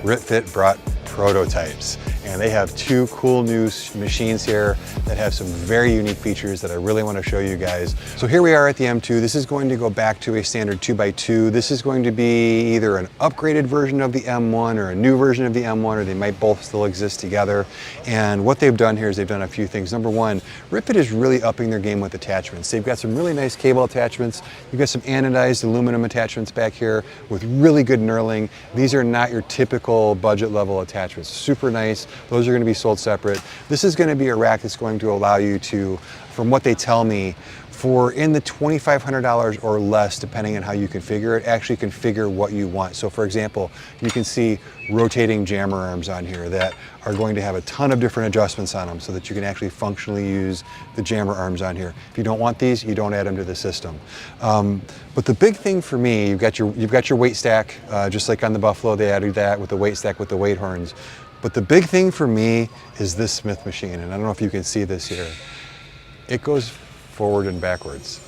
RitFit brought prototypes, and they have two cool new machines here that have some very unique features that I really want to show you guys. So here we are at the M2. This is going to go back to a standard 2x2. This is going to be either an upgraded version of the M1 or a new version of the M1, or they might both still exist together. And what they've done here is they've done a few things. Number one, RitFit is really upping their game with attachments. They've got some really nice cable attachments. You've got some anodized aluminum attachments back here with really good knurling. These are not your typical budget level attachments. Super nice. Those are going to be sold separate. This is going to be a rack that's going to allow you to, from what they tell me, for in the $2,500 or less, depending on how you configure it, actually configure what you want. So for example, you can see rotating jammer arms on here that are going to have a ton of different adjustments on them so that you can actually functionally use the jammer arms on here. If you don't want these, you don't add them to the system. But the big thing for me, you've got your weight stack, just like on the Buffalo, they added that with the weight stack with the weight horns. But the big thing for me is this Smith machine, and I don't know if you can see this here. It goes forward and backwards.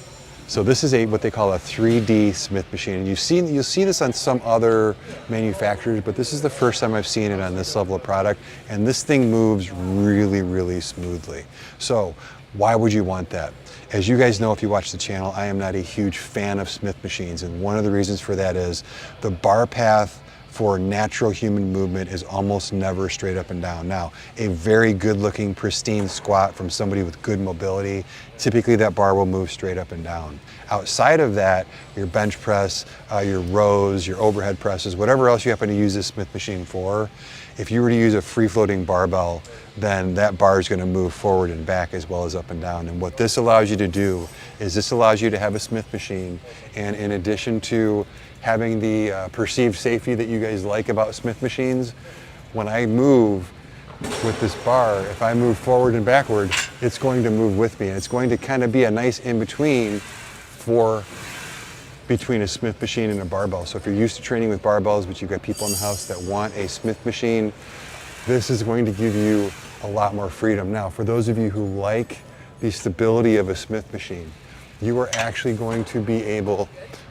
So this is what they call a 3D Smith machine. And you'll see this on some other manufacturers, but this is the first time I've seen it on this level of product. And this thing moves really, really smoothly. So why would you want that? As you guys know, if you watch the channel, I am not a huge fan of Smith machines. And one of the reasons for that is the bar path for natural human movement is almost never straight up and down. Now, a very good looking, pristine squat from somebody with good mobility, typically that bar will move straight up and down. Outside of that, your bench press, your rows, your overhead presses, whatever else you happen to use this Smith machine for, if you were to use a free-floating barbell, then that bar is going to move forward and back as well as up and down. And what this allows you to do is this allows you to have a Smith machine, and in addition to having the perceived safety that you guys like about Smith machines, when I move with this bar, if I move forward and backward, it's going to move with me. And it's going to kind of be a nice in-between between a Smith machine and a barbell. So if you're used to training with barbells, but you've got people in the house that want a Smith machine, this is going to give you a lot more freedom. Now, for those of you who like the stability of a Smith machine, you are actually going to be able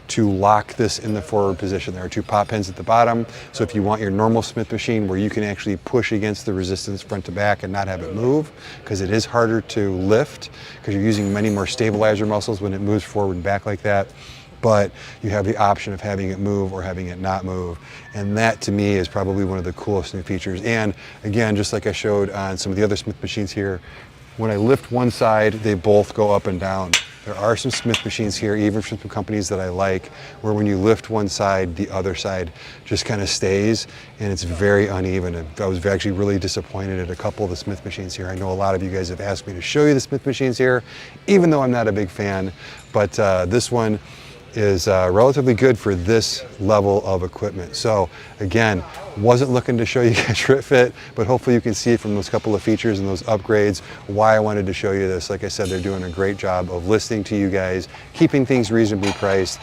to lock this in the forward position. There are two pop pins at the bottom. So if you want your normal Smith machine where you can actually push against the resistance front to back and not have it move, because it is harder to lift because you're using many more stabilizer muscles when it moves forward and back like that. But you have the option of having it move or having it not move. And that to me is probably one of the coolest new features. And again, just like I showed on some of the other Smith machines here, when I lift one side, they both go up and down. There are some Smith machines here, even from some companies that I like, where when you lift one side, the other side just kind of stays, and it's very uneven. And I was actually really disappointed at a couple of the Smith machines here. I know a lot of you guys have asked me to show you the Smith machines here, even though I'm not a big fan, but this one is relatively good for this level of equipment. So again, wasn't looking to show you guys RitFit, but hopefully you can see from those couple of features and those upgrades why I wanted to show you this. Like I said, they're doing a great job of listening to you guys, keeping things reasonably priced.